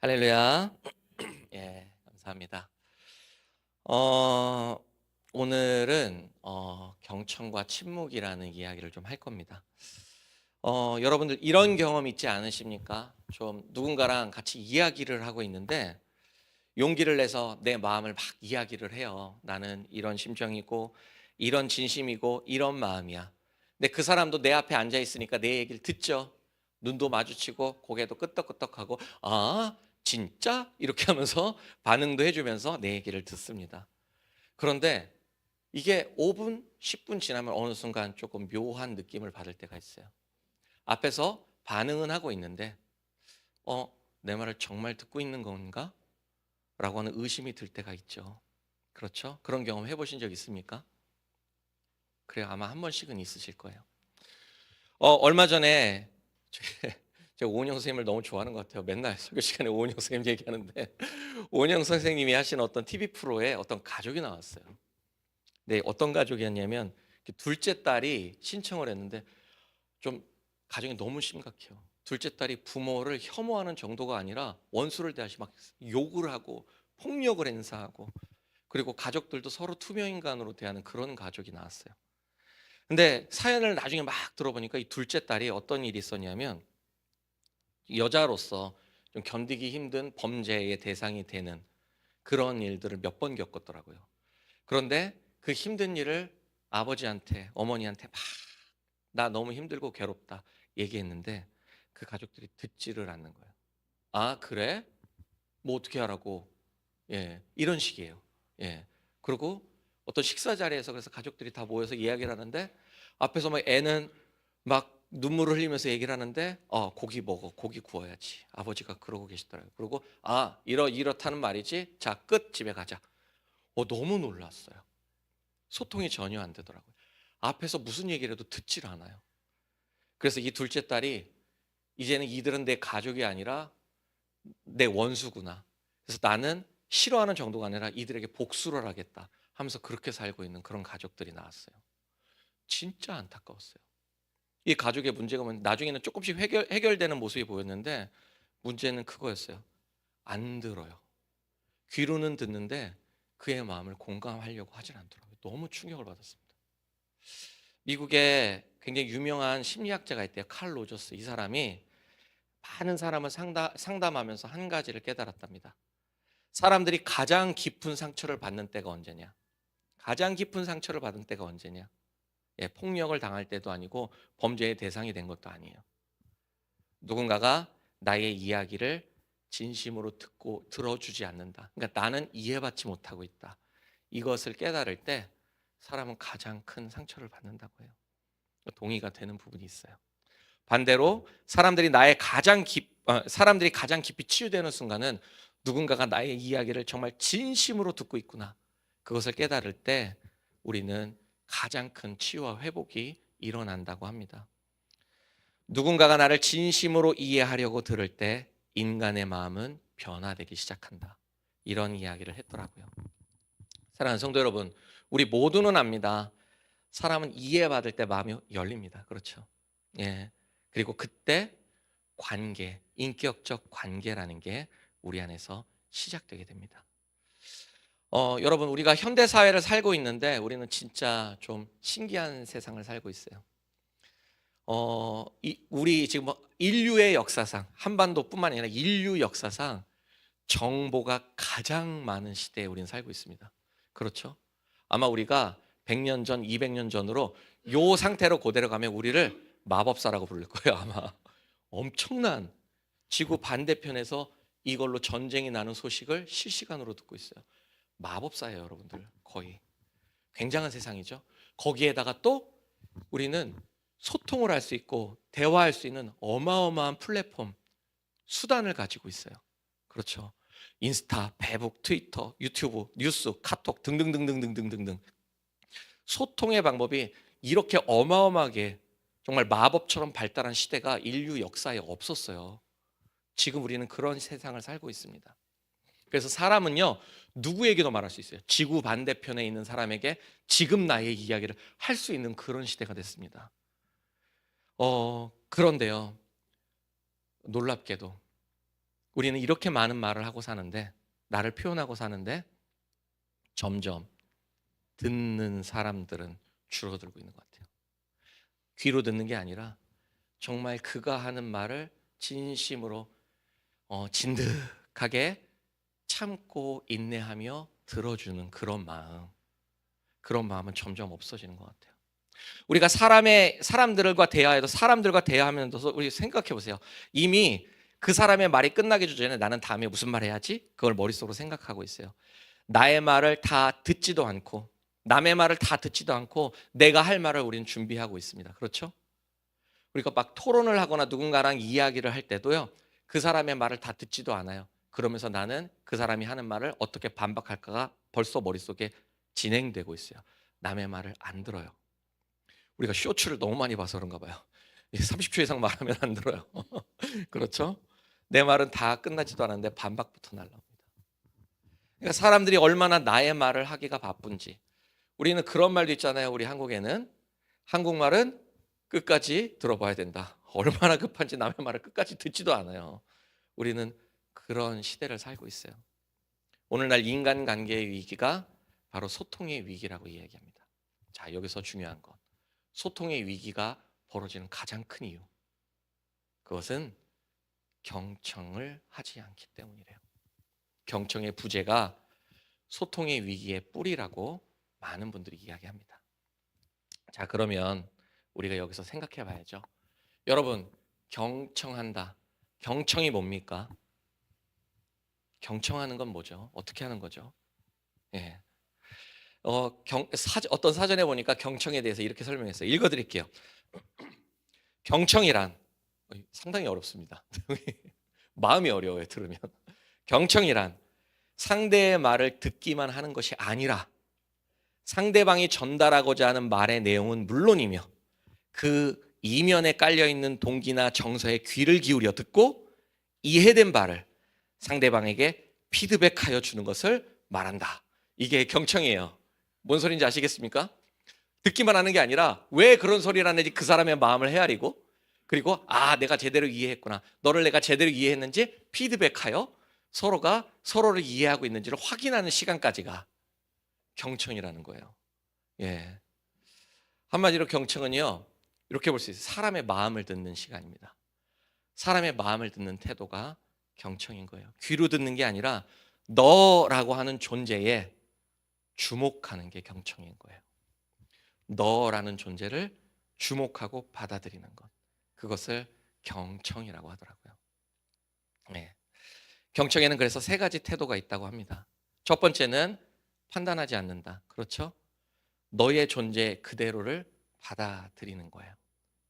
할렐루야. 예, 감사합니다. 어, 오늘은 경청과 침묵이라는 이야기를 좀 할 겁니다. 여러분들 이런 경험 있지 않으십니까? 좀 누군가랑 같이 이야기를 하고 있는데 용기를 내서 내 마음을 막 이야기를 해요. 나는 이런 심정이고 이런 진심이고 이런 마음이야. 근데 그 사람도 내 앞에 앉아 있으니까 내 얘기를 듣죠. 눈도 마주치고 고개도 끄덕끄덕하고 아 진짜? 이렇게 하면서 반응도 해주면서 내 얘기를 듣습니다. 그런데 이게 5분, 10분 지나면 어느 순간 조금 묘한 느낌을 받을 때가 있어요. 앞에서 반응은 하고 있는데 내 말을 정말 듣고 있는 건가? 라고 하는 의심이 들 때가 있죠. 그렇죠? 그런 경험 해보신 적 있습니까? 그래 아마 한 번씩은 있으실 거예요. 얼마 전에 제가 오은영 선생님을 너무 좋아하는 것 같아요. 맨날 설교 시간에 오은영 선생님 얘기하는데 오은영 선생님이 하신 어떤 TV 프로에 어떤 가족이 나왔어요. 네, 어떤 가족이었냐면 둘째 딸이 신청을 했는데 좀 가정이 너무 심각해요. 둘째 딸이 부모를 혐오하는 정도가 아니라 원수를 대하시 막 욕을 하고 폭력을 행사하고 그리고 가족들도 서로 투명인간으로 대하는 그런 가족이 나왔어요. 근데 사연을 나중에 막 들어보니까 이 둘째 딸이 어떤 일이 있었냐면 여자로서 좀 견디기 힘든 범죄의 대상이 되는 그런 일들을 몇 번 겪었더라고요. 그런데 그 힘든 일을 아버지한테 어머니한테 막 나 너무 힘들고 괴롭다 얘기했는데 그 가족들이 듣지를 않는 거예요. 아 그래? 뭐 어떻게 하라고? 예, 이런 식이에요. 예. 그리고 어떤 식사 자리에서 그래서 가족들이 다 모여서 이야기를 하는데 앞에서 막 애는 막 눈물을 흘리면서 얘기를 하는데 고기 먹어. 고기 구워야지. 아버지가 그러고 계시더라고요. 그리고 이렇다는 말이지. 자, 끝 집에 가자. 너무 놀랐어요. 소통이 전혀 안 되더라고요. 앞에서 무슨 얘기를 해도 듣질 않아요. 그래서 이 둘째 딸이 이제는 이들은 내 가족이 아니라 내 원수구나. 그래서 나는 싫어하는 정도가 아니라 이들에게 복수를 하겠다 하면서 그렇게 살고 있는 그런 가족들이 나왔어요. 진짜 안타까웠어요. 이 가족의 문제가 뭐냐 나중에는 조금씩 해결되는 모습이 보였는데 문제는 그거였어요. 안 들어요. 귀로는 듣는데 그의 마음을 공감하려고 하진 않더라고요. 너무 충격을 받았습니다. 미국에 굉장히 유명한 심리학자가 있대요. 칼 로저스. 이 사람이 많은 사람을 상담하면서 한 가지를 깨달았답니다. 사람들이 가장 깊은 상처를 받는 때가 언제냐? 가장 깊은 상처를 받은 때가 언제냐? 예, 폭력을 당할 때도 아니고 범죄의 대상이 된 것도 아니에요. 누군가가 나의 이야기를 진심으로 듣고 들어주지 않는다. 그러니까 나는 이해받지 못하고 있다. 이것을 깨달을 때 사람은 가장 큰 상처를 받는다고 해요. 동의가 되는 부분이 있어요. 반대로 사람들이 가장 깊이 치유되는 순간은 누군가가 나의 이야기를 정말 진심으로 듣고 있구나. 그것을 깨달을 때 우리는 가장 큰 치유와 회복이 일어난다고 합니다. 누군가가 나를 진심으로 이해하려고 들을 때 인간의 마음은 변화되기 시작한다. 이런 이야기를 했더라고요. 사랑하는 성도 여러분, 우리 모두는 압니다. 사람은 이해받을 때 마음이 열립니다. 그렇죠? 예. 그리고 그때 인격적 관계라는 게 우리 안에서 시작되게 됩니다. 여러분, 우리가 현대 사회를 살고 있는데 우리는 진짜 좀 신기한 세상을 살고 있어요. 우리 지금 인류의 역사상, 한반도뿐만 아니라 인류 역사상 정보가 가장 많은 시대에 우리는 살고 있습니다. 그렇죠? 아마 우리가 100년 전, 200년 전으로 요 상태로 그대로 가면 우리를 마법사라고 부를 거예요, 아마. 엄청난 지구 반대편에서 이걸로 전쟁이 나는 소식을 실시간으로 듣고 있어요. 마법사예요, 여러분들. 거의. 굉장한 세상이죠. 거기에다가 또 우리는 소통을 할 수 있고 대화할 수 있는 어마어마한 플랫폼, 수단을 가지고 있어요. 그렇죠. 인스타, 페북, 트위터, 유튜브, 뉴스, 카톡 등등등등등등등 소통의 방법이 이렇게 어마어마하게 정말 마법처럼 발달한 시대가 인류 역사에 없었어요. 지금 우리는 그런 세상을 살고 있습니다. 그래서 사람은요, 누구에게도 말할 수 있어요. 지구 반대편에 있는 사람에게 지금 나의 이야기를 할 수 있는 그런 시대가 됐습니다. 그런데요, 놀랍게도 우리는 이렇게 많은 말을 하고 사는데, 나를 표현하고 사는데 점점 듣는 사람들은 줄어들고 있는 것 같아요. 귀로 듣는 게 아니라 정말 그가 하는 말을 진심으로 진득하게 참고 인내하며 들어주는 그런 마음은 점점 없어지는 것 같아요. 우리가 사람들과 대화해도, 사람들과 대화하면서 우리 생각해 보세요. 이미 그 사람의 말이 끝나기 전에 나는 다음에 무슨 말 해야지? 그걸 머릿속으로 생각하고 있어요. 나의 말을 다 듣지도 않고, 남의 말을 다 듣지도 않고 내가 할 말을 우리는 준비하고 있습니다. 그렇죠? 우리가 막 토론을 하거나 누군가랑 이야기를 할 때도요, 그 사람의 말을 다 듣지도 않아요. 그러면서 나는 그 사람이 하는 말을 어떻게 반박할까가 벌써 머릿속에 진행되고 있어요. 남의 말을 안 들어요. 우리가 쇼츠를 너무 많이 봐서 그런가 봐요. 30초 이상 말하면 안 들어요. 그렇죠? 내 말은 다 끝나지도 않았는데 반박부터 날라옵니다. 그러니까 사람들이 얼마나 나의 말을 하기가 바쁜지. 우리는 그런 말도 있잖아요. 우리 한국에는 한국말은 끝까지 들어봐야 된다. 얼마나 급한지 남의 말을 끝까지 듣지도 않아요. 우리는 그런 시대를 살고 있어요. 오늘날 인간관계의 위기가 바로 소통의 위기라고 이야기합니다. 자, 여기서 중요한 건 소통의 위기가 벌어지는 가장 큰 이유, 그것은 경청을 하지 않기 때문이래요. 경청의 부재가 소통의 위기의 뿌리라고 많은 분들이 이야기합니다. 자, 그러면 우리가 여기서 생각해 봐야죠. 여러분, 경청한다. 경청이 뭡니까? 경청하는 건 뭐죠? 어떻게 하는 거죠? 예. 어떤 사전에 보니까 경청에 대해서 이렇게 설명했어요. 읽어드릴게요. 경청이란, 상당히 어렵습니다. 마음이 어려워요, 들으면. 경청이란 상대의 말을 듣기만 하는 것이 아니라 상대방이 전달하고자 하는 말의 내용은 물론이며 그 이면에 깔려있는 동기나 정서에 귀를 기울여 듣고 이해된 바를 상대방에게 피드백하여 주는 것을 말한다. 이게 경청이에요. 뭔 소리인지 아시겠습니까? 듣기만 하는 게 아니라 왜 그런 소리를 하는지 그 사람의 마음을 헤아리고, 그리고 내가 제대로 이해했구나, 너를 내가 제대로 이해했는지 피드백하여 서로가 서로를 이해하고 있는지를 확인하는 시간까지가 경청이라는 거예요. 예. 한마디로 경청은요, 이렇게 볼 수 있어요. 사람의 마음을 듣는 시간입니다. 사람의 마음을 듣는 태도가 경청인 거예요. 귀로 듣는 게 아니라 너라고 하는 존재에 주목하는 게 경청인 거예요. 너라는 존재를 주목하고 받아들이는 것, 그것을 경청이라고 하더라고요. 네. 경청에는 그래서 세 가지 태도가 있다고 합니다. 첫 번째는 판단하지 않는다. 그렇죠? 너의 존재 그대로를 받아들이는 거예요.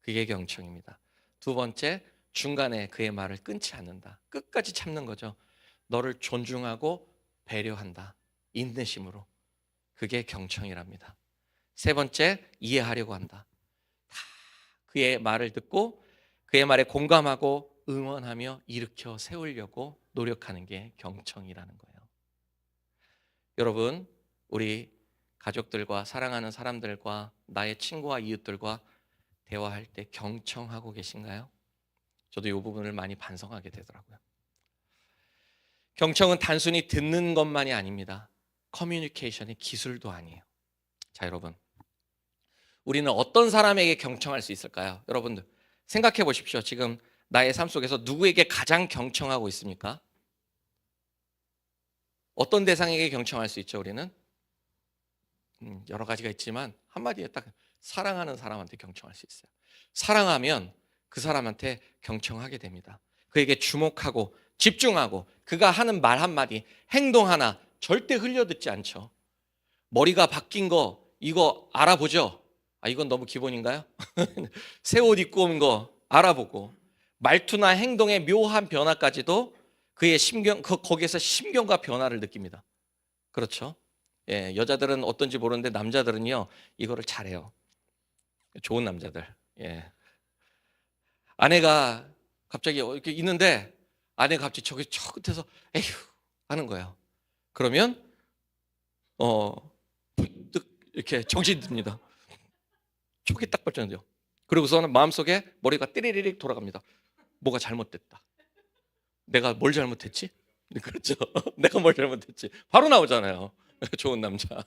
그게 경청입니다. 두 번째, 중간에 그의 말을 끊지 않는다. 끝까지 참는 거죠. 너를 존중하고 배려한다. 인내심으로. 그게 경청이랍니다. 세 번째, 이해하려고 한다. 다 그의 말을 듣고 그의 말에 공감하고 응원하며 일으켜 세우려고 노력하는 게 경청이라는 거예요. 여러분, 우리 가족들과 사랑하는 사람들과 나의 친구와 이웃들과 대화할 때 경청하고 계신가요? 저도 이 부분을 많이 반성하게 되더라고요. 경청은 단순히 듣는 것만이 아닙니다. 커뮤니케이션의 기술도 아니에요. 자, 여러분, 우리는 어떤 사람에게 경청할 수 있을까요? 여러분들 생각해 보십시오. 지금 나의 삶 속에서 누구에게 가장 경청하고 있습니까? 어떤 대상에게 경청할 수 있죠, 우리는? 여러 가지가 있지만 한마디에 딱 사랑하는 사람한테 경청할 수 있어요. 사랑하면 그 사람한테 경청하게 됩니다. 그에게 주목하고 집중하고 그가 하는 말 한마디, 행동 하나 절대 흘려듣지 않죠. 머리가 바뀐 거 이거 알아보죠? 이건 너무 기본인가요? 새 옷 입고 온 거 알아보고 말투나 행동의 묘한 변화까지도 그의 거기에서 심경과 변화를 느낍니다. 그렇죠? 예, 여자들은 어떤지 모르는데 남자들은요 이거를 잘해요. 좋은 남자들. 예. 아내가 갑자기 이렇게 있는데 아내가 갑자기 저 끝에서 에휴 하는 거예요. 그러면 문득 이렇게 정신이 듭니다. 촉이 딱 발전돼요. 그리고서는 마음속에 머리가 띠리리릭 돌아갑니다. 뭐가 잘못됐다. 내가 뭘 잘못했지? 그렇죠. 내가 뭘 잘못했지? 바로 나오잖아요. 좋은 남자.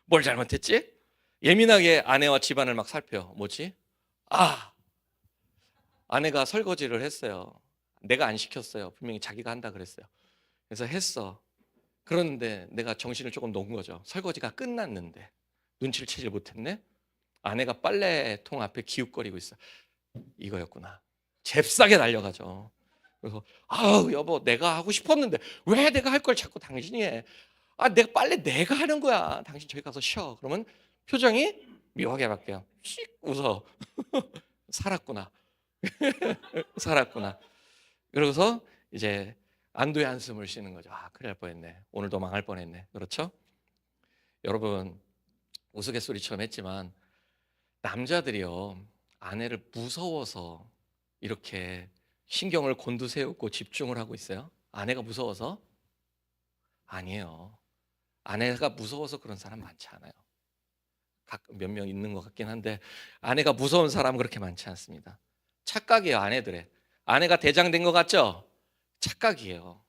뭘 잘못했지? 예민하게 아내와 집안을 막 살펴. 뭐지? 아, 아내가 설거지를 했어요. 내가 안 시켰어요. 분명히 자기가 한다 그랬어요. 그래서 했어. 그런데 내가 정신을 조금 놓은 거죠. 설거지가 끝났는데 눈치를 채질 못했네. 아내가 빨래통 앞에 기웃거리고 있어. 이거였구나. 잽싸게 달려가죠. 그래서 아우 여보 내가 하고 싶었는데 왜 내가 할 걸 자꾸 당신이 해. 아 내가 빨래 내가 하는 거야. 당신 저기 가서 쉬어. 그러면 표정이 묘하게 바뀌어요. 씩 웃어. 살았구나. 살았구나. 그러고서 이제 안도의 한숨을 쉬는 거죠. 아 큰일 날 뻔했네. 오늘도 망할 뻔했네. 그렇죠? 여러분 우스갯소리처럼 했지만 남자들이요 아내를 무서워서 이렇게 신경을 곤두세우고 집중을 하고 있어요? 아내가 무서워서? 아니에요. 아내가 무서워서 그런 사람 많지 않아요. 몇 명 있는 것 같긴 한데 아내가 무서운 사람은 그렇게 많지 않습니다. 착각이에요 아내들의. 아내가 대장된 것 같죠? 착각이에요.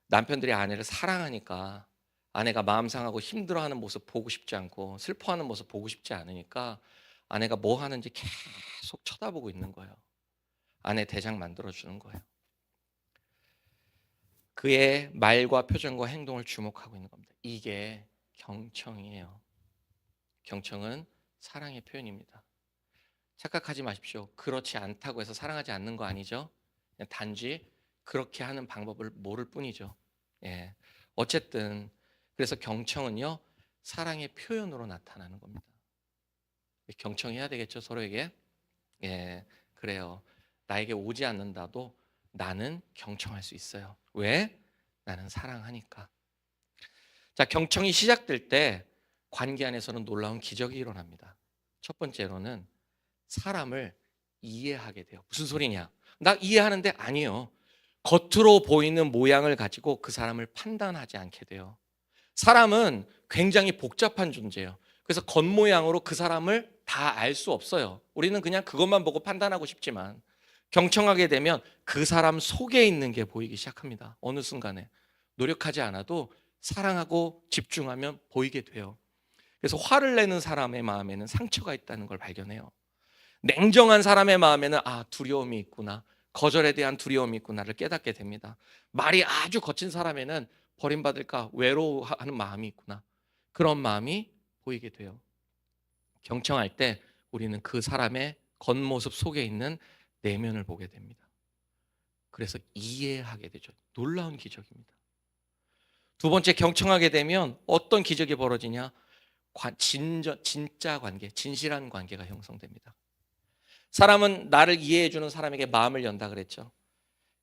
남편들이 아내를 사랑하니까 아내가 마음 상하고 힘들어하는 모습 보고 싶지 않고 슬퍼하는 모습 보고 싶지 않으니까 아내가 뭐 하는지 계속 쳐다보고 있는 거예요. 아내 대장 만들어주는 거예요. 그의 말과 표정과 행동을 주목하고 있는 겁니다. 이게 경청이에요. 경청은 사랑의 표현입니다. 착각하지 마십시오. 그렇지 않다고 해서 사랑하지 않는 거 아니죠? 그냥 단지 그렇게 하는 방법을 모를 뿐이죠. 예. 어쨌든 그래서 경청은요 사랑의 표현으로 나타나는 겁니다. 경청해야 되겠죠 서로에게. 예, 그래요. 나에게 오지 않는다도 나는 경청할 수 있어요. 왜? 나는 사랑하니까. 자, 경청이 시작될 때 관계 안에서는 놀라운 기적이 일어납니다. 첫 번째로는 사람을 이해하게 돼요. 무슨 소리냐? 나 이해하는데 아니요. 겉으로 보이는 모양을 가지고 그 사람을 판단하지 않게 돼요. 사람은 굉장히 복잡한 존재예요. 그래서 겉모양으로 그 사람을 다 알 수 없어요. 우리는 그냥 그것만 보고 판단하고 싶지만 경청하게 되면 그 사람 속에 있는 게 보이기 시작합니다. 어느 순간에 노력하지 않아도 사랑하고 집중하면 보이게 돼요. 그래서 화를 내는 사람의 마음에는 상처가 있다는 걸 발견해요. 냉정한 사람의 마음에는 아 두려움이 있구나. 거절에 대한 두려움이 있구나를 깨닫게 됩니다. 말이 아주 거친 사람에는 버림받을까 외로워하는 마음이 있구나. 그런 마음이 보이게 돼요. 경청할 때 우리는 그 사람의 겉모습 속에 있는 내면을 보게 됩니다. 그래서 이해하게 되죠. 놀라운 기적입니다. 두 번째 경청하게 되면 어떤 기적이 벌어지냐? 진짜 관계, 진실한 관계가 형성됩니다. 사람은 나를 이해해 주는 사람에게 마음을 연다 그랬죠.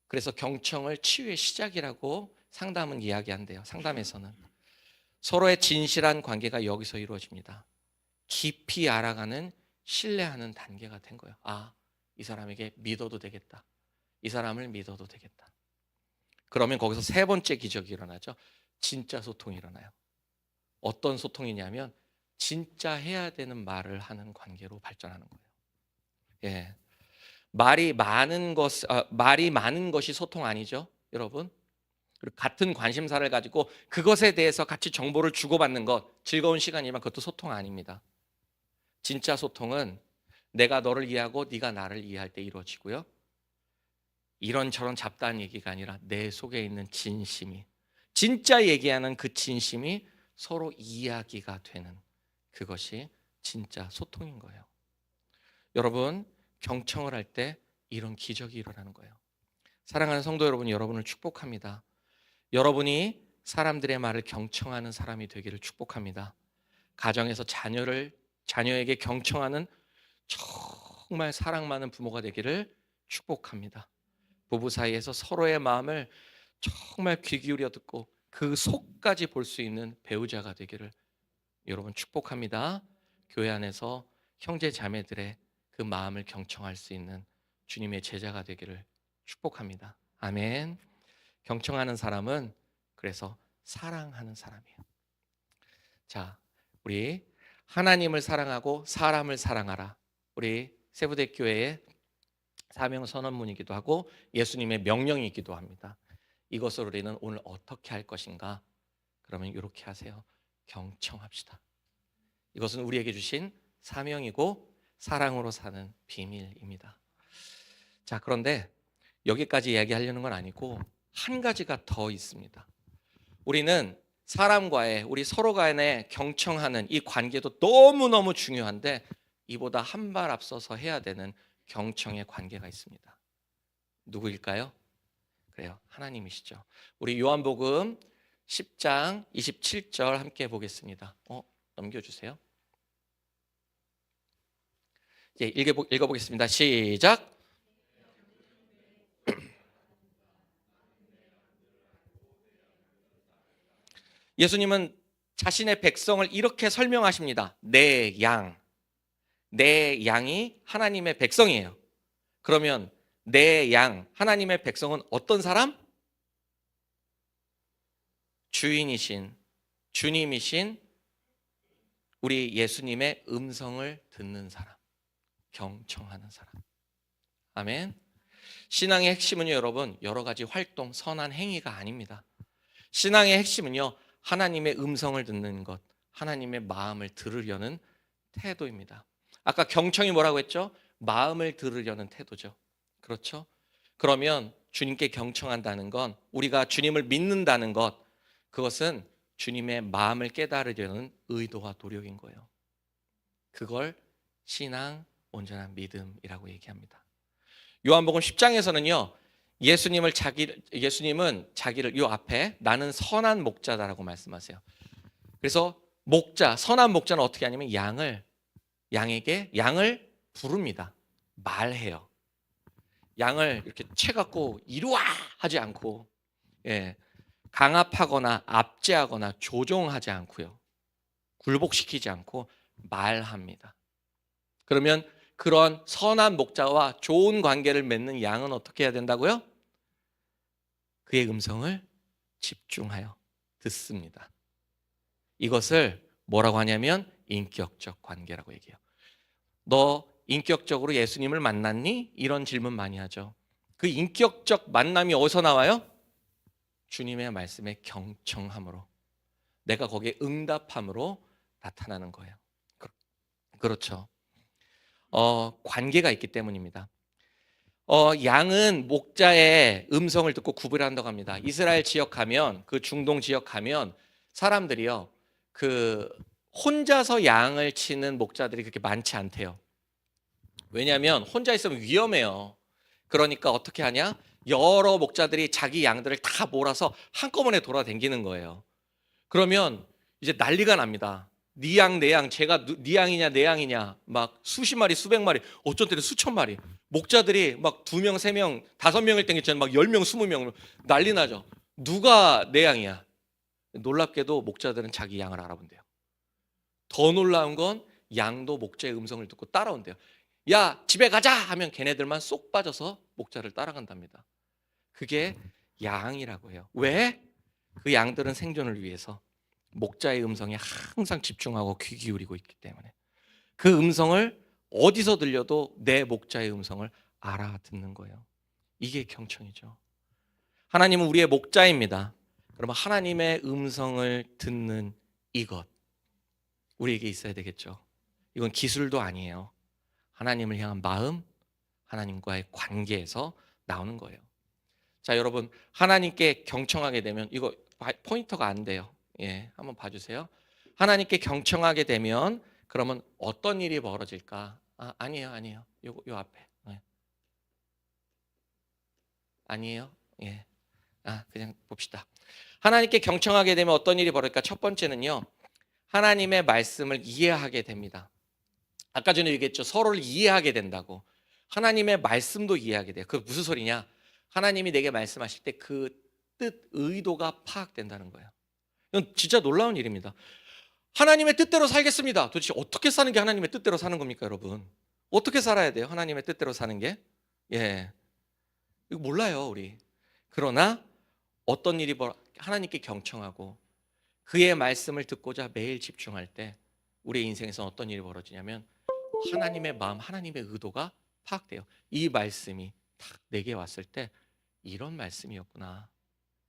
그래서 경청을 치유의 시작이라고 상담은 이야기한대요. 상담에서는 서로의 진실한 관계가 여기서 이루어집니다. 깊이 알아가는 신뢰하는 단계가 된 거예요. 아, 이 사람에게 믿어도 되겠다. 이 사람을 믿어도 되겠다. 그러면 거기서 세 번째 기적이 일어나죠. 진짜 소통이 일어나요. 어떤 소통이냐면 진짜 해야 되는 말을 하는 관계로 발전하는 거예요. 예. 말이 많은 것이 소통 아니죠, 여러분? 그리고 같은 관심사를 가지고 그것에 대해서 같이 정보를 주고받는 것 즐거운 시간이지만 그것도 소통 아닙니다. 진짜 소통은 내가 너를 이해하고 네가 나를 이해할 때 이루어지고요. 이런저런 잡다한 얘기가 아니라 내 속에 있는 진심이 진짜 얘기하는 그 진심이 서로 이야기가 되는 그것이 진짜 소통인 거예요. 여러분 경청을 할 때 이런 기적이 일어나는 거예요. 사랑하는 성도 여러분, 여러분을 축복합니다. 여러분이 사람들의 말을 경청하는 사람이 되기를 축복합니다. 가정에서 자녀에게 경청하는 정말 사랑 많은 부모가 되기를 축복합니다. 부부 사이에서 서로의 마음을 정말 귀 기울여 듣고 그 속까지 볼 수 있는 배우자가 되기를 여러분 축복합니다. 교회 안에서 형제 자매들의 그 마음을 경청할 수 있는 주님의 제자가 되기를 축복합니다. 아멘. 경청하는 사람은 그래서 사랑하는 사람이에요. 자, 우리 하나님을 사랑하고 사람을 사랑하라. 우리 세부대 교회의 사명 선언문이기도 하고 예수님의 명령이기도 합니다. 이것을 우리는 오늘 어떻게 할 것인가? 그러면 이렇게 하세요. 경청합시다. 이것은 우리에게 주신 사명이고 사랑으로 사는 비밀입니다. 자, 그런데 여기까지 이야기하려는 건 아니고 한 가지가 더 있습니다. 우리는 사람과의 우리 서로 간에 경청하는 이 관계도 너무너무 중요한데 이보다 한 발 앞서서 해야 되는 경청의 관계가 있습니다. 누구일까요? 그래요. 하나님이시죠. 우리 요한복음 10장 27절 함께 보겠습니다. 넘겨주세요. 예, 읽어보겠습니다. 시작. 예수님은 자신의 백성을 이렇게 설명하십니다. 내 양이 하나님의 백성이에요. 그러면 내 양, 하나님의 백성은 어떤 사람? 주인이신, 주님이신 우리 예수님의 음성을 듣는 사람, 경청하는 사람. 아멘. 신앙의 핵심은요, 여러분, 여러 가지 활동, 선한 행위가 아닙니다. 신앙의 핵심은요, 하나님의 음성을 듣는 것, 하나님의 마음을 들으려는 태도입니다. 아까 경청이 뭐라고 했죠? 마음을 들으려는 태도죠. 그렇죠? 그러면 주님께 경청한다는 건 우리가 주님을 믿는다는 것, 그것은 주님의 마음을 깨달으려는 의도와 노력인 거예요. 그걸 신앙, 온전한 믿음이라고 얘기합니다. 요한복음 10장에서는요. 예수님은 자기를 요 앞에 나는 선한 목자다라고 말씀하세요. 그래서 선한 목자는 어떻게 하냐면 양을 부릅니다. 말해요. 양을 이렇게 채갖고 이리 와 하지 않고, 강압하거나 압제하거나 조종하지 않고요. 굴복시키지 않고 말합니다. 그러면 그런 선한 목자와 좋은 관계를 맺는 양은 어떻게 해야 된다고요? 그의 음성을 집중하여 듣습니다. 이것을 뭐라고 하냐면 인격적 관계라고 얘기해요. 너 인격적으로 예수님을 만났니? 이런 질문 많이 하죠. 그 인격적 만남이 어디서 나와요? 주님의 말씀에 경청함으로, 내가 거기에 응답함으로 나타나는 거예요. 그렇죠. 관계가 있기 때문입니다. 양은 목자의 음성을 듣고 구별한다고 합니다. 이스라엘 지역 가면, 그 중동 지역 가면 사람들이요, 그 혼자서 양을 치는 목자들이 그렇게 많지 않대요. 왜냐하면 혼자 있으면 위험해요. 그러니까 어떻게 하냐? 여러 목자들이 자기 양들을 다 몰아서 한꺼번에 돌아다니는 거예요. 그러면 이제 난리가 납니다. 네 양, 내 양, 제가 네 양이냐 내 양이냐, 막 수십 마리, 수백 마리, 어쩐 때는 수천 마리. 목자들이 막 2명, 3명, 5명일 땐 있잖아요. 막 10명, 20명 난리 나죠. 누가 내 양이야? 놀랍게도 목자들은 자기 양을 알아본대요. 더 놀라운 건 양도 목자의 음성을 듣고 따라온대요. 야, 집에 가자 하면 걔네들만 쏙 빠져서 목자를 따라간답니다. 그게 양이라고 해요. 왜? 그 양들은 생존을 위해서 목자의 음성에 항상 집중하고 귀 기울이고 있기 때문에 그 음성을 어디서 들려도 내 목자의 음성을 알아듣는 거예요. 이게 경청이죠. 하나님은 우리의 목자입니다. 그러면 하나님의 음성을 듣는 이것 우리에게 있어야 되겠죠. 이건 기술도 아니에요. 하나님을 향한 마음, 하나님과의 관계에서 나오는 거예요. 자, 여러분, 하나님께 경청하게 되면 이거 포인터가 안 돼요. 한번 봐주세요. 하나님께 경청하게 되면 그러면 어떤 일이 벌어질까? 아니에요. 요 앞에. 아니에요. 그냥 봅시다. 하나님께 경청하게 되면 어떤 일이 벌어질까? 첫 번째는요, 하나님의 말씀을 이해하게 됩니다. 아까 전에 얘기했죠. 서로를 이해하게 된다고. 하나님의 말씀도 이해하게 돼요. 그게 무슨 소리냐? 하나님이 내게 말씀하실 때 그 뜻, 의도가 파악된다는 거예요. 이건 진짜 놀라운 일입니다. 하나님의 뜻대로 살겠습니다. 도대체 어떻게 사는 게 하나님의 뜻대로 사는 겁니까, 여러분? 어떻게 살아야 돼요? 하나님의 뜻대로 사는 게? 이거 몰라요, 우리. 그러나 어떤 일이 하나님께 경청하고 그의 말씀을 듣고자 매일 집중할 때 우리의 인생에서 어떤 일이 벌어지냐면 하나님의 마음, 하나님의 의도가 파악돼요. 이 말씀이 딱 내게 왔을 때 이런 말씀이었구나.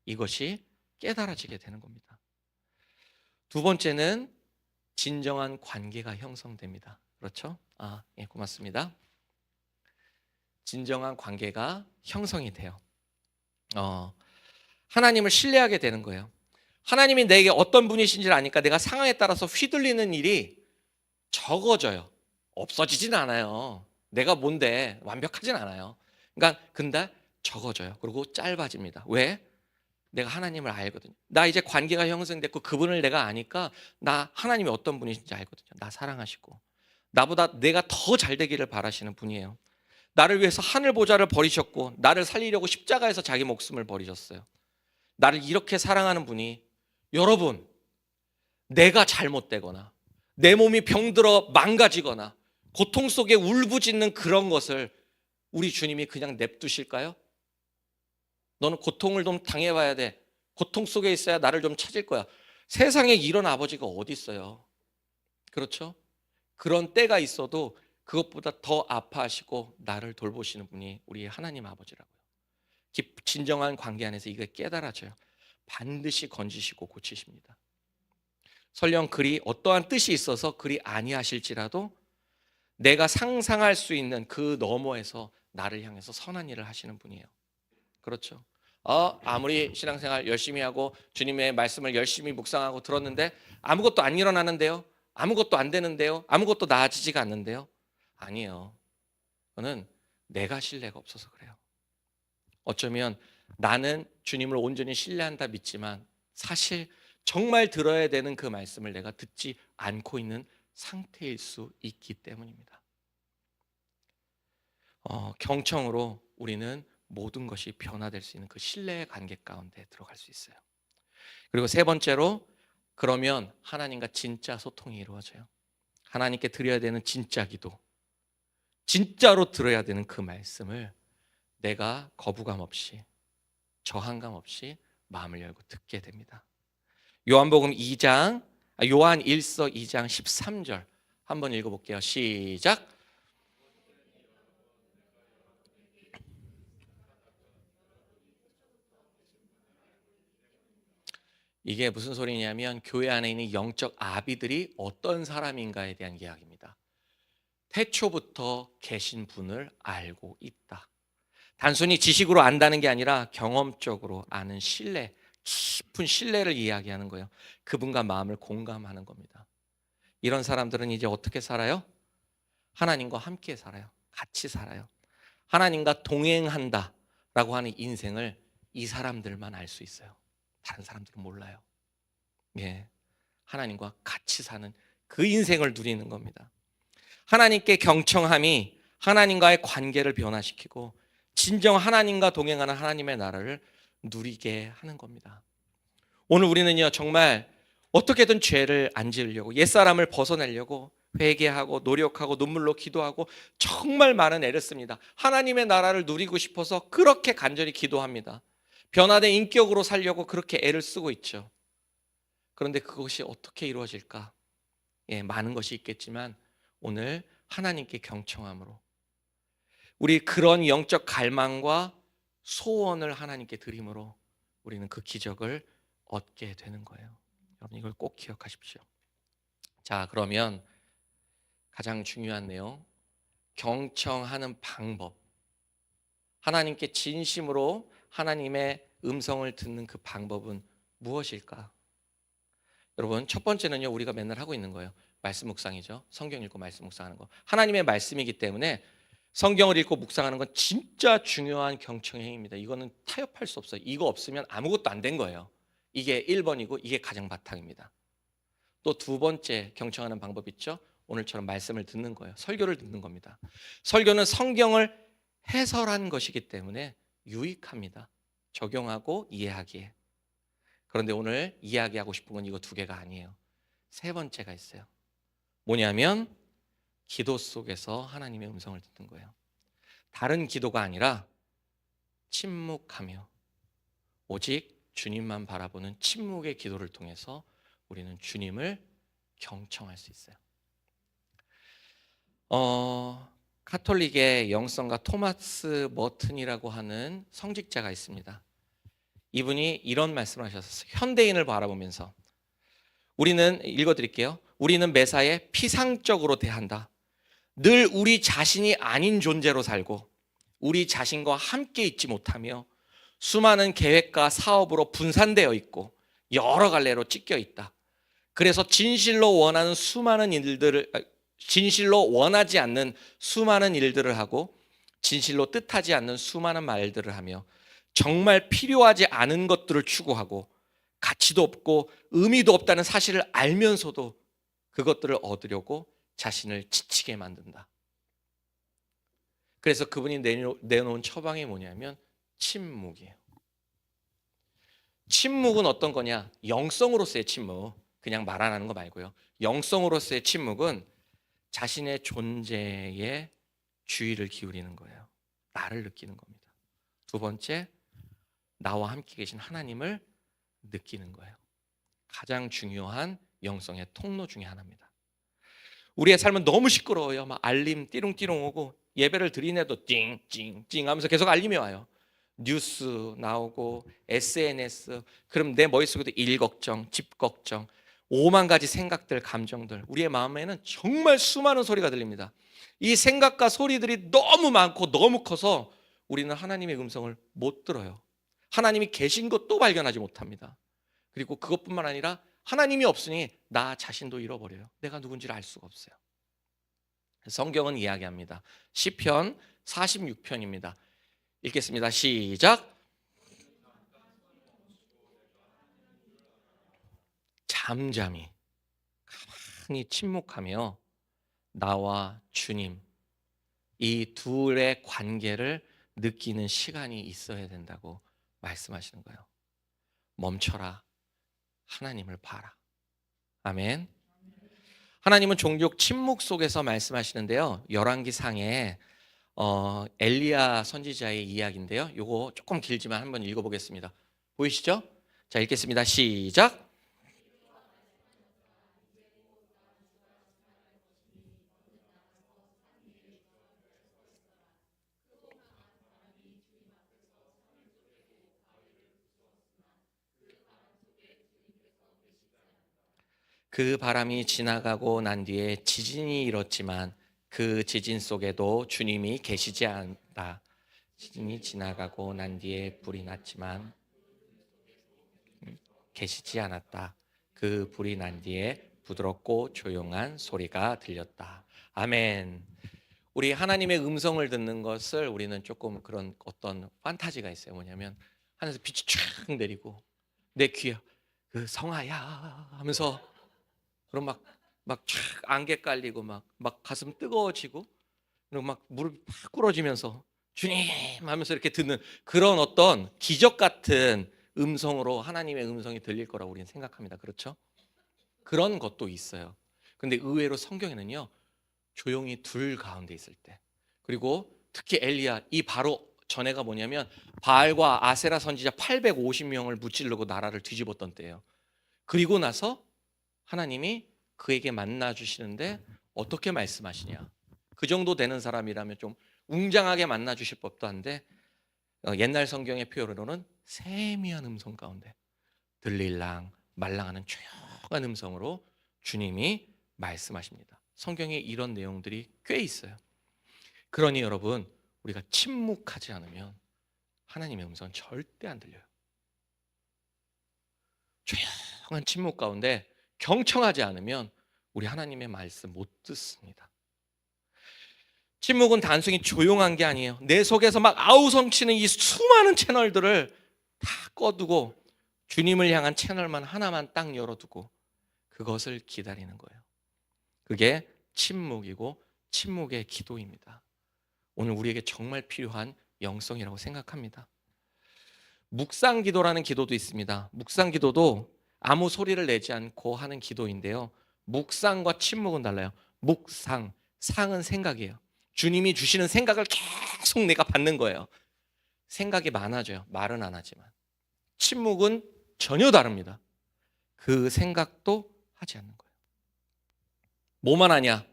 이것이 깨달아지게 되는 겁니다. 두 번째는 진정한 관계가 형성됩니다. 그렇죠? 예, 고맙습니다. 진정한 관계가 형성이 돼요. 하나님을 신뢰하게 되는 거예요. 하나님이 내게 어떤 분이신지를 아니까 내가 상황에 따라서 휘둘리는 일이 적어져요. 없어지진 않아요. 내가 뭔데 완벽하진 않아요. 그러니까 근데 적어져요. 그리고 짧아집니다. 왜? 내가 하나님을 알거든요. 나 이제 관계가 형성됐고 그분을 내가 아니까 나 하나님이 어떤 분이신지 알거든요. 나 사랑하시고 나보다 내가 더 잘 되기를 바라시는 분이에요. 나를 위해서 하늘 보좌를 버리셨고 나를 살리려고 십자가에서 자기 목숨을 버리셨어요. 나를 이렇게 사랑하는 분이, 여러분, 내가 잘못되거나 내 몸이 병들어 망가지거나 고통 속에 울부짖는 그런 것을 우리 주님이 그냥 냅두실까요? 너는 고통을 좀 당해봐야 돼. 고통 속에 있어야 나를 좀 찾을 거야. 세상에 이런 아버지가 어디 있어요? 그렇죠? 그런 때가 있어도 그것보다 더 아파하시고 나를 돌보시는 분이 우리 하나님 아버지라고요. 진정한 관계 안에서 이게 깨달아져요. 반드시 건지시고 고치십니다. 설령 그리 어떠한 뜻이 있어서 그리 아니하실지라도 내가 상상할 수 있는 그 너머에서 나를 향해서 선한 일을 하시는 분이에요. 그렇죠? 아무리 신앙생활 열심히 하고 주님의 말씀을 열심히 묵상하고 들었는데 아무것도 안 일어나는데요? 아무것도 안 되는데요? 아무것도 나아지지가 않는데요? 아니에요. 그거는 내가 신뢰가 없어서 그래요. 어쩌면 나는 주님을 온전히 신뢰한다 믿지만 사실 정말 들어야 되는 그 말씀을 내가 듣지 않고 있는 상태일 수 있기 때문입니다. 경청으로 우리는 모든 것이 변화될 수 있는 그 신뢰의 관계 가운데 들어갈 수 있어요. 그리고 세 번째로, 그러면 하나님과 진짜 소통이 이루어져요. 하나님께 드려야 되는 진짜 기도, 진짜로 들어야 되는 그 말씀을 내가 거부감 없이, 저항감 없이 마음을 열고 듣게 됩니다. 요한복음 2장, 요한 1서 2장 13절 한번 읽어볼게요. 시작. 이게 무슨 소리냐면 교회 안에 있는 영적 아비들이 어떤 사람인가에 대한 이야기입니다. 태초부터 계신 분을 알고 있다. 단순히 지식으로 안다는 게 아니라 경험적으로 아는 신뢰, 깊은 신뢰를 이야기하는 거예요. 그분과 마음을 공감하는 겁니다. 이런 사람들은 이제 어떻게 살아요? 하나님과 함께 살아요. 같이 살아요. 하나님과 동행한다라고 하는 인생을 이 사람들만 알 수 있어요. 다른 사람들은 몰라요. 예, 하나님과 같이 사는 그 인생을 누리는 겁니다. 하나님께 경청함이 하나님과의 관계를 변화시키고 진정 하나님과 동행하는 하나님의 나라를 누리게 하는 겁니다. 오늘 우리는요, 정말 어떻게든 죄를 안 지으려고, 옛사람을 벗어내려고 회개하고 노력하고 눈물로 기도하고 정말 많은 애를 씁니다. 하나님의 나라를 누리고 싶어서 그렇게 간절히 기도합니다. 변화된 인격으로 살려고 그렇게 애를 쓰고 있죠. 그런데 그것이 어떻게 이루어질까? 예, 많은 것이 있겠지만 오늘 하나님께 경청함으로 우리 그런 영적 갈망과 소원을 하나님께 드림으로 우리는 그 기적을 얻게 되는 거예요. 여러분, 이걸 꼭 기억하십시오. 자, 그러면 가장 중요한 내용, 경청하는 방법. 하나님께 진심으로 하나님의 음성을 듣는 그 방법은 무엇일까? 여러분, 첫 번째는요, 우리가 맨날 하고 있는 거예요. 말씀 묵상이죠. 성경 읽고 말씀 묵상하는 거. 하나님의 말씀이기 때문에 성경을 읽고 묵상하는 건 진짜 중요한 경청의 행위입니다. 이거는 타협할 수 없어요. 이거 없으면 아무것도 안 된 거예요. 이게 1번이고 이게 가장 바탕입니다. 또 두 번째 경청하는 방법 있죠. 오늘처럼 말씀을 듣는 거예요. 설교를 듣는 겁니다. 설교는 성경을 해설한 것이기 때문에 유익합니다. 적용하고 이해하기에. 그런데 오늘 이야기하고 싶은 건 이거 두 개가 아니에요. 세 번째가 있어요. 뭐냐면 기도 속에서 하나님의 음성을 듣는 거예요. 다른 기도가 아니라 침묵하며 오직 주님만 바라보는 침묵의 기도를 통해서 우리는 주님을 경청할 수 있어요. 카톨릭의 영성가 토마스 머튼이라고 하는 성직자가 있습니다. 이분이 이런 말씀을 하셨어요. 현대인을 바라보면서 우리는, 읽어드릴게요. 우리는 매사에 피상적으로 대한다. 늘 우리 자신이 아닌 존재로 살고 우리 자신과 함께 있지 못하며 수많은 계획과 사업으로 분산되어 있고 여러 갈래로 찢겨 있다. 그래서 진실로 원하지 않는 수많은 일들을 하고 진실로 뜻하지 않는 수많은 말들을 하며 정말 필요하지 않은 것들을 추구하고 가치도 없고 의미도 없다는 사실을 알면서도 그것들을 얻으려고 자신을 지치게 만든다. 그래서 그분이 내놓은 처방이 뭐냐면 침묵이에요. 침묵은 어떤 거냐? 영성으로서의 침묵. 그냥 말 안 하는 거 말고요. 영성으로서의 침묵은 자신의 존재에 주의를 기울이는 거예요. 나를 느끼는 겁니다. 두 번째, 나와 함께 계신 하나님을 느끼는 거예요. 가장 중요한 영성의 통로 중에 하나입니다. 우리의 삶은 너무 시끄러워요. 막 알림 띠롱띠롱 오고 예배를 드리네도 띵띵띵 하면서 계속 알림이 와요. 뉴스 나오고 SNS, 그럼 내 머릿속에도 일 걱정, 집 걱정, 5만 가지 생각들, 감정들. 우리의 마음에는 정말 수많은 소리가 들립니다. 이 생각과 소리들이 너무 많고 너무 커서 우리는 하나님의 음성을 못 들어요. 하나님이 계신 것도 발견하지 못합니다. 그리고 그것뿐만 아니라 하나님이 없으니 나 자신도 잃어버려요. 내가 누군지를 알 수가 없어요. 성경은 이야기합니다. 시편 46편입니다. 읽겠습니다. 시작. 잠잠히 가만히 침묵하며 나와 주님, 이 둘의 관계를 느끼는 시간이 있어야 된다고 말씀하시는 거예요. 멈춰라. 하나님을 봐라. 아멘. 하나님은 종종 침묵 속에서 말씀하시는데요. 열왕기상에 엘리야 선지자의 이야기인데요. 요거 조금 길지만 한번 읽어보겠습니다. 보이시죠? 자, 읽겠습니다. 시작. 그 바람이 지나가고 난 뒤에 지진이 일었지만 그 지진 속에도 주님이 계시지 않다. 지진이 지나가고 난 뒤에 불이 났지만 계시지 않았다. 그 불이 난 뒤에 부드럽고 조용한 소리가 들렸다. 아멘. 우리 하나님의 음성을 듣는 것을 우리는 조금 그런 어떤 판타지가 있어요. 뭐냐면 하늘에서 빛이 쫙 내리고 내 귀에 그 성아야 하면서, 그럼 막 쫙 안개 깔리고 막 가슴 뜨거워지고, 그리고 막 무릎이 팍 꿇어지면서 주님 하면서 이렇게 듣는 그런 어떤 기적 같은 음성으로 하나님의 음성이 들릴 거라고 우리는 생각합니다. 그렇죠? 그런 것도 있어요. 근데 의외로 성경에는요, 조용히 둘 가운데 있을 때, 그리고 특히 엘리야, 이 바로 전에가 뭐냐면 바알과 아세라 선지자 850명을 무찌르고 나라를 뒤집었던 때예요. 그리고 나서 하나님이 그에게 만나 주시는데 어떻게 말씀하시냐? 그 정도 되는 사람이라면 좀 웅장하게 만나 주실 법도 한데 옛날 성경의 표현으로는 세미한 음성 가운데 들릴랑 말랑하는 조용한 음성으로 주님이 말씀하십니다. 성경에 이런 내용들이 꽤 있어요. 그러니 여러분, 우리가 침묵하지 않으면 하나님의 음성은 절대 안 들려요. 조용한 침묵 가운데 경청하지 않으면 우리 하나님의 말씀 못 듣습니다. 침묵은 단순히 조용한 게 아니에요. 내 속에서 막 아우성치는 이 수많은 채널들을 다 꺼두고 주님을 향한 채널만 하나만 딱 열어두고 그것을 기다리는 거예요. 그게 침묵이고 침묵의 기도입니다. 오늘 우리에게 정말 필요한 영성이라고 생각합니다. 묵상 기도라는 기도도 있습니다. 묵상 기도도 아무 소리를 내지 않고 하는 기도인데요. 묵상과 침묵은 달라요. 묵상, 상은 생각이에요. 주님이 주시는 생각을 계속 내가 받는 거예요. 생각이 많아져요. 말은 안 하지만. 침묵은 전혀 다릅니다. 그 생각도 하지 않는 거예요. 뭐만 하냐?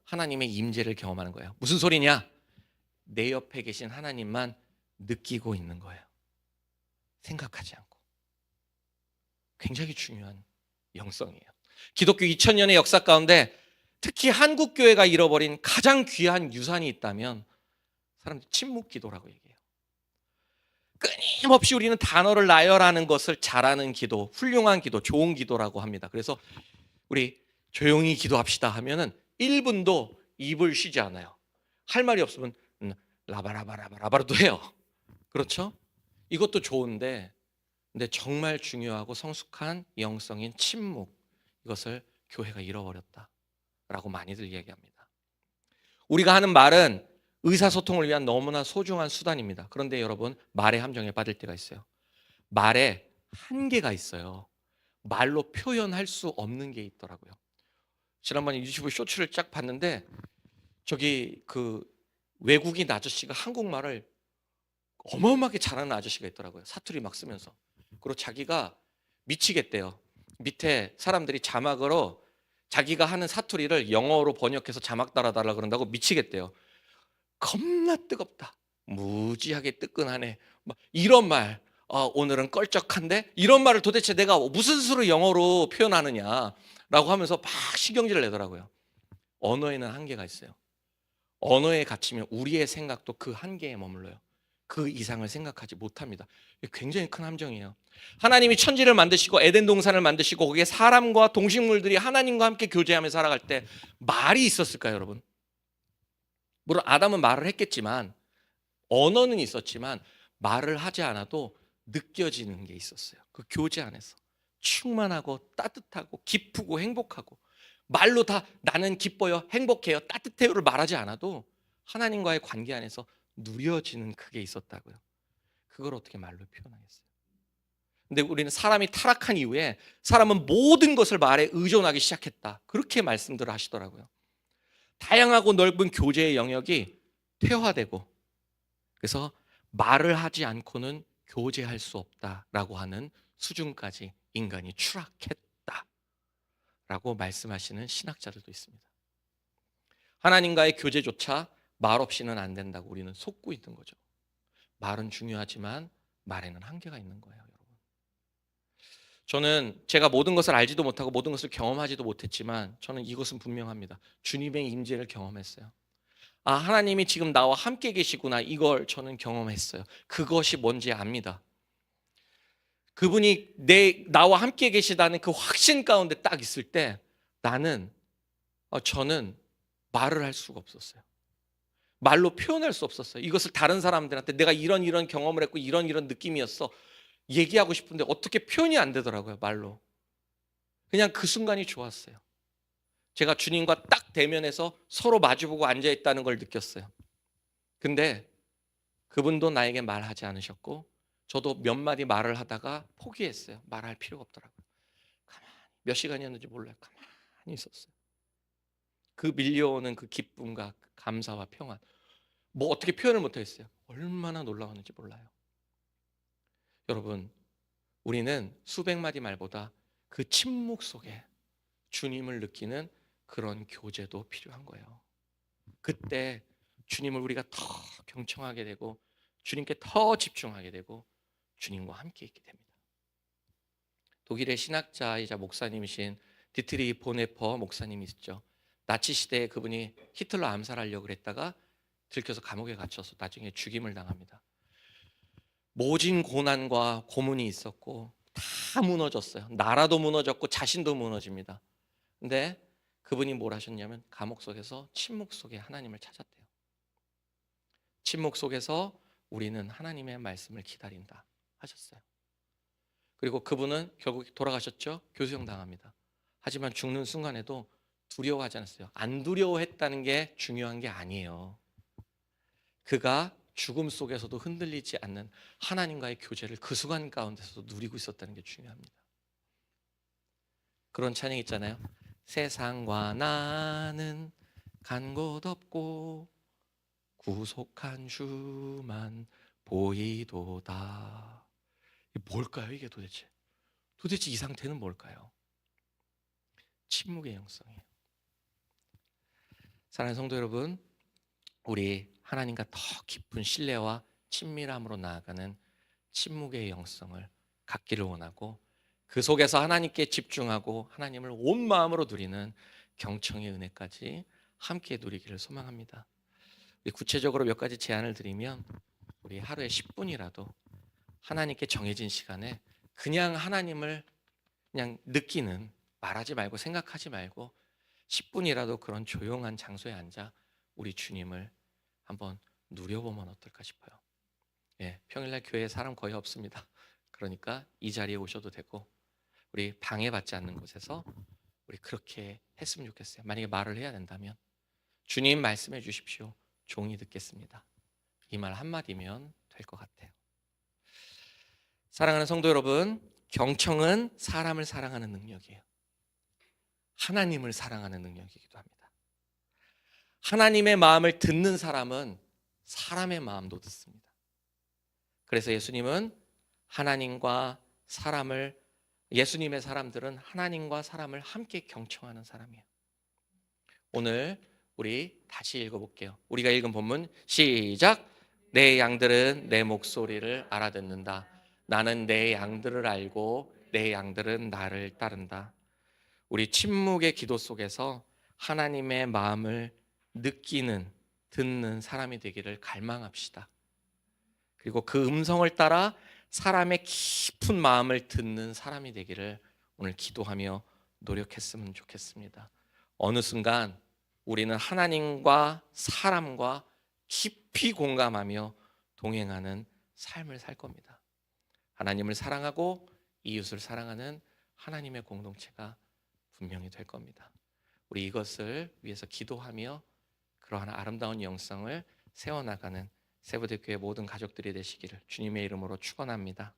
하나님의 임재를 경험하는 거예요. 무슨 소리냐? 내 옆에 계신 하나님만 느끼고 있는 거예요. 생각하지 않고. 굉장히 중요한 영성이에요. 기독교 2000년의 역사 가운데 특히 한국 교회가 잃어버린 가장 귀한 유산이 있다면 사람들이 침묵 기도라고 얘기해요. 끊임없이 우리는 단어를 나열하는 것을 잘하는 기도, 훌륭한 기도, 좋은 기도라고 합니다. 그래서 우리 조용히 기도합시다 하면은 1분도 입을 쉬지 않아요. 할 말이 없으면 라바라바라바라바라도 해요. 그렇죠? 이것도 좋은데 근데 정말 중요하고 성숙한 영성인 침묵, 이것을 교회가 잃어버렸다라고 많이들 얘기합니다. 우리가 하는 말은 의사소통을 위한 너무나 소중한 수단입니다. 그런데 여러분, 말의 함정에 빠질 때가 있어요. 말에 한계가 있어요. 말로 표현할 수 없는 게 있더라고요. 지난번에 유튜브 쇼츠를 쫙 봤는데 저기 그 외국인 아저씨가 한국말을 어마어마하게 잘하는 아저씨가 있더라고요. 사투리 막 쓰면서. 그리고 자기가 미치겠대요. 밑에 사람들이 자막으로 자기가 하는 사투리를 영어로 번역해서 자막 달아달라 그런다고 미치겠대요. 겁나 뜨겁다. 무지하게 뜨끈하네. 막 이런 말. 오늘은 껄쩍한데? 이런 말을 도대체 내가 무슨 수로 영어로 표현하느냐라고 하면서 막 신경질을 내더라고요. 언어에는 한계가 있어요. 언어에 갇히면 우리의 생각도 그 한계에 머물러요. 그 이상을 생각하지 못합니다. 굉장히 큰 함정이에요. 하나님이 천지를 만드시고 에덴 동산을 만드시고 거기에 사람과 동식물들이 하나님과 함께 교제하며 살아갈 때 말이 있었을까요, 여러분? 물론 아담은 말을 했겠지만 언어는 있었지만 말을 하지 않아도 느껴지는 게 있었어요. 그 교제 안에서 충만하고 따뜻하고 기쁘고 행복하고 말로 다 나는 기뻐요, 행복해요, 따뜻해요를 말하지 않아도 하나님과의 관계 안에서 누려지는 그게 있었다고요. 그걸 어떻게 말로 표현하겠어요? 근데 우리는 사람이 타락한 이후에 사람은 모든 것을 말에 의존하기 시작했다. 그렇게 말씀들을 하시더라고요. 다양하고 넓은 교제의 영역이 퇴화되고 그래서 말을 하지 않고는 교제할 수 없다라고 하는 수준까지 인간이 추락했다라고 말씀하시는 신학자들도 있습니다. 하나님과의 교제조차 말 없이는 안 된다고 우리는 속고 있는 거죠. 말은 중요하지만 말에는 한계가 있는 거예요, 여러분. 저는 제가 모든 것을 알지도 못하고 모든 것을 경험하지도 못했지만 저는 이것은 분명합니다. 주님의 임재를 경험했어요. 하나님이 지금 나와 함께 계시구나. 이걸 저는 경험했어요. 그것이 뭔지 압니다. 그분이 나와 함께 계시다는 그 확신 가운데 딱 있을 때 저는 말을 할 수가 없었어요. 말로 표현할 수 없었어요. 이것을 다른 사람들한테 내가 이런 경험을 했고 이런 느낌이었어. 얘기하고 싶은데 어떻게 표현이 안 되더라고요, 말로. 그냥 그 순간이 좋았어요. 제가 주님과 딱 대면해서 서로 마주보고 앉아있다는 걸 느꼈어요. 근데 그분도 나에게 말하지 않으셨고 저도 몇 마디 말을 하다가 포기했어요. 말할 필요가 없더라고요. 가만히 몇 시간이었는지 몰라요. 가만히 있었어요. 그 밀려오는 그 기쁨과 감사와 평안, 뭐 어떻게 표현을 못하겠어요. 얼마나 놀라웠는지 몰라요. 여러분, 우리는 수백 마디 말보다 그 침묵 속에 주님을 느끼는 그런 교제도 필요한 거예요. 그때 주님을 우리가 더 경청하게 되고 주님께 더 집중하게 되고 주님과 함께 있게 됩니다. 독일의 신학자이자 목사님이신 디트리 보네퍼 목사님이 있죠. 나치 시대에 그분이 히틀러 암살하려고 그랬다가 들켜서 감옥에 갇혀서 나중에 죽임을 당합니다. 모진 고난과 고문이 있었고 다 무너졌어요. 나라도 무너졌고 자신도 무너집니다. 근데 그분이 뭘 하셨냐면 감옥 속에서 침묵 속에 하나님을 찾았대요. 침묵 속에서 우리는 하나님의 말씀을 기다린다 하셨어요. 그리고 그분은 결국 돌아가셨죠. 교수형 당합니다. 하지만 죽는 순간에도 두려워하지 않았어요. 안 두려워했다는 게 중요한 게 아니에요. 그가 죽음 속에서도 흔들리지 않는 하나님과의 교제를 그 순간 가운데서도 누리고 있었다는 게 중요합니다. 그런 찬양 있잖아요. 세상과 나는 간 곳 없고 구속한 주만 보이도다. 뭘까요 이게 도대체? 도대체 이 상태는 뭘까요? 침묵의 영성이에요. 사랑하는 성도 여러분, 우리 하나님과 더 깊은 신뢰와 친밀함으로 나아가는 침묵의 영성을 갖기를 원하고, 그 속에서 하나님께 집중하고 하나님을 온 마음으로 누리는 경청의 은혜까지 함께 누리기를 소망합니다. 우리 구체적으로 몇 가지 제안을 드리면, 우리 하루에 10분이라도 하나님께 정해진 시간에 그냥 하나님을 그냥 느끼는, 말하지 말고 생각하지 말고 10분이라도 그런 조용한 장소에 앉아 우리 주님을 한번 누려보면 어떨까 싶어요. 예, 평일날 교회에 사람 거의 없습니다. 그러니까 이 자리에 오셔도 되고, 우리 방해받지 않는 곳에서 우리 그렇게 했으면 좋겠어요. 만약에 말을 해야 된다면 주님 말씀해 주십시오. 종이 듣겠습니다. 이 말 한마디면 될 것 같아요. 사랑하는 성도 여러분, 경청은 사람을 사랑하는 능력이에요. 하나님을 사랑하는 능력이기도 합니다. 하나님의 마음을 듣는 사람은 사람의 마음도 듣습니다. 그래서 예수님의 사람들은 하나님과 사람을 함께 경청하는 사람이에요. 오늘 우리 다시 읽어볼게요. 우리가 읽은 본문 시작. 내 양들은 내 목소리를 알아듣는다. 나는 내 양들을 알고 내 양들은 나를 따른다. 우리 침묵의 기도 속에서 하나님의 마음을 느끼는, 듣는 사람이 되기를 갈망합시다. 그리고 그 음성을 따라 사람의 깊은 마음을 듣는 사람이 되기를 오늘 기도하며 노력했으면 좋겠습니다. 어느 순간 우리는 하나님과 사람과 깊이 공감하며 동행하는 삶을 살 겁니다. 하나님을 사랑하고 이웃을 사랑하는 하나님의 공동체가 분명히 될 겁니다. 우리 이것을 위해서 기도하며 그러한 아름다운 영성을 세워나가는 세부대교회 모든 가족들이 되시기를 주님의 이름으로 축원합니다.